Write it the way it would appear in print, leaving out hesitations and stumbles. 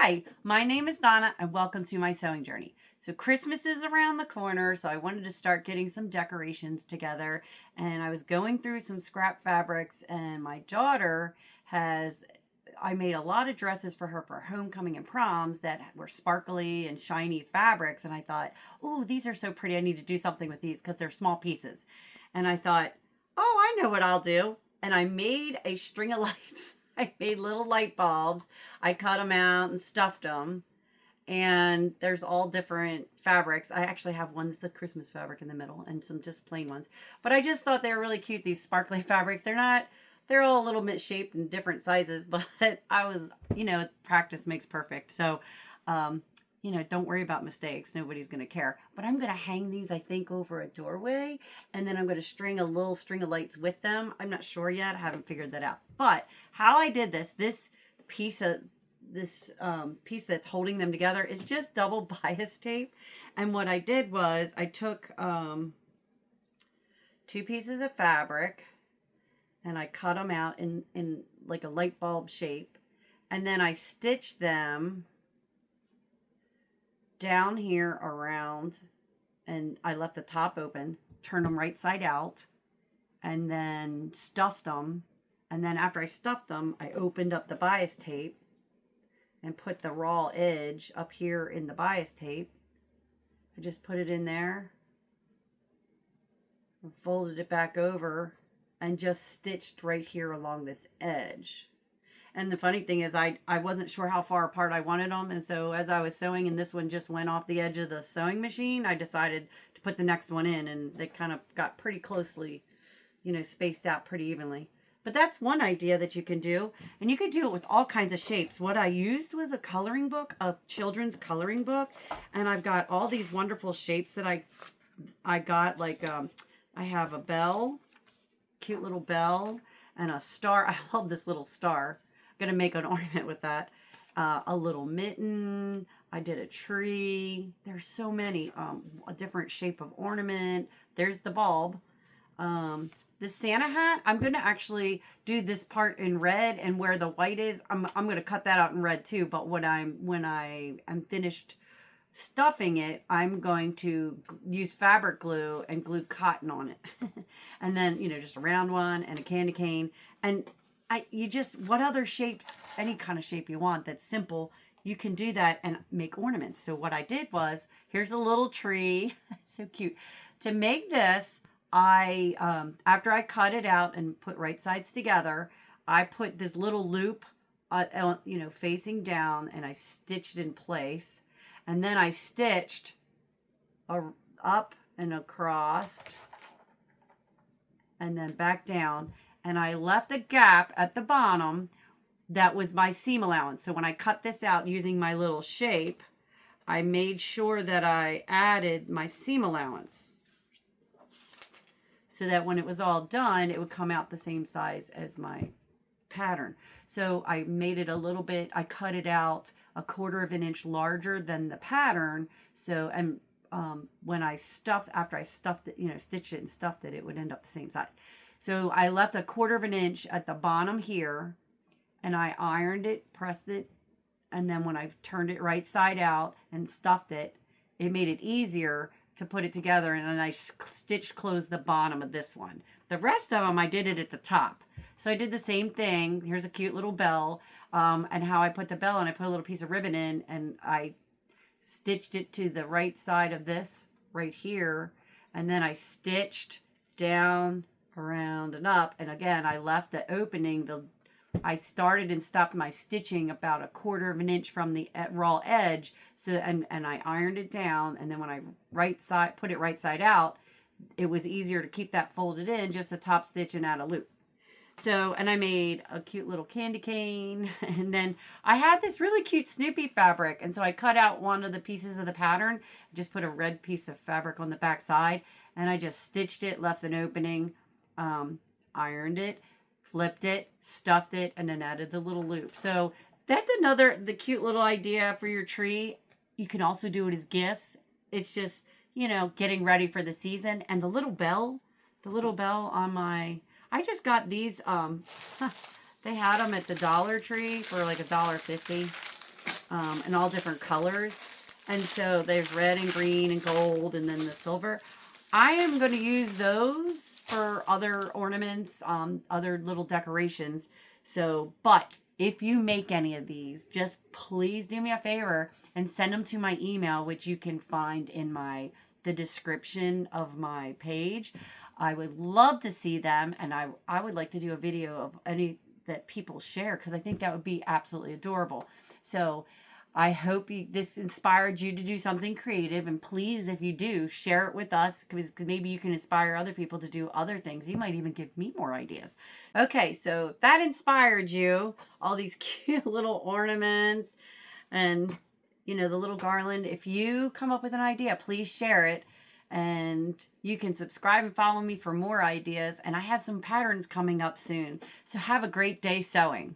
Hi, my name is Donna and welcome to my sewing journey. So Christmas is around the corner, so I wanted to start getting some decorations together, and I was going through some scrap fabrics, and my daughter has I made a lot of dresses for her for homecoming and proms that were sparkly and shiny fabrics, and I thought, "Oh, these are so pretty. I need to do something with these because they're small pieces." And I thought, "Oh, I know what I'll do." And I made a string of lights. I made little light bulbs. I cut them out and stuffed them. And there's all different fabrics. I actually have one that's a Christmas fabric in the middle and some just plain ones. But I just thought they were really cute, these sparkly fabrics. They're all a little bit shaped in different sizes, but I was, practice makes perfect. So, um, don't worry about mistakes. Nobody's going to care. But I'm going to hang these, I think, over a doorway. And then I'm going to string a little string of lights with them. I'm not sure yet. I haven't figured that out. But how I did this piece of this piece that's holding them together is just double bias tape. And what I did was I took two pieces of fabric and I cut them out in like a light bulb shape. And then I stitched them down here around, and I left the top open, turned them right side out, and then stuffed them. And then after I stuffed them, I opened up the bias tape and put the raw edge up here in the bias tape. I just put it in there and folded it back over and just stitched right here along this edge. And the funny thing is I wasn't sure how far apart I wanted them. And so as I was sewing and this one just went off the edge of the sewing machine, I decided to put the next one in, and they kind of got pretty closely, spaced out pretty evenly. But that's one idea that you can do. And you could do it with all kinds of shapes. What I used was a coloring book, a children's coloring book. And I've got all these wonderful shapes that I got. Like I have a bell, cute little bell, and a star. I love this little star. I'm going to make an ornament with that. A little mitten. I did a tree. There's so many. A different shape of ornament. There's the bulb. The Santa hat, I'm going to actually do this part in red, and where the white is, I'm going to cut that out in red too. But when I am finished stuffing it, I'm going to use fabric glue and glue cotton on it. And then, just a round one and a candy cane. And what other shapes, any kind of shape you want that's simple, you can do that and make ornaments. So what I did was, here's a little tree. So cute. To make this, after I cut it out and put right sides together, I put this little loop, facing down, and I stitched in place. And then I stitched up and across and then back down. And I left a gap at the bottom that was my seam allowance. So when I cut this out using my little shape, I made sure that I added my seam allowance, so that when it was all done, it would come out the same size as my pattern. So I made it a little bit, I cut it out 1/4 of an inch larger than the pattern. So, and when after I stuffed it, stitched it and stuffed it, it would end up the same size. So I left 1/4 of an inch at the bottom here, and I ironed it, pressed it, and then when I turned it right side out and stuffed it, it made it easier to put it together, and then I stitched closed the bottom of this one. The rest of them I did it at the top. So I did the same thing. Here's a cute little bell, and how I put the bell on, I put a little piece of ribbon in, and I stitched it to the right side of this right here, and then I stitched down, around, and up. And again, I left the opening, I started and stopped my stitching about 1/4 of an inch from the raw edge. So, and I ironed it down. And then when I put it right side out, it was easier to keep that folded in, just a top stitch and add a loop. So, and I made a cute little candy cane. And then I had this really cute Snoopy fabric. And so I cut out one of the pieces of the pattern, just put a red piece of fabric on the back side, and I just stitched it, left an opening, ironed it, flipped it, stuffed it, and then added the little loop. So that's the cute little idea for your tree. You can also do it as gifts. It's just, getting ready for the season. And the little bell on I just got these, they had them at the Dollar Tree for like $1.50. in all different colors. And so there's red and green and gold and then the silver. I am going to use those for other ornaments, other little decorations. So, but if you make any of these, just please do me a favor and send them to my email, which you can find in the description of my page. I would love to see them, and I would like to do a video of any that people share, because I think that would be absolutely adorable. So I hope this inspired you to do something creative, and please, if you do, share it with us, because maybe you can inspire other people to do other things. You might even give me more ideas. Okay, so that inspired you, all these cute little ornaments and, you know, the little garland. If you come up with an idea, please share it. And you can subscribe and follow me for more ideas. And I have some patterns coming up soon. So have a great day sewing.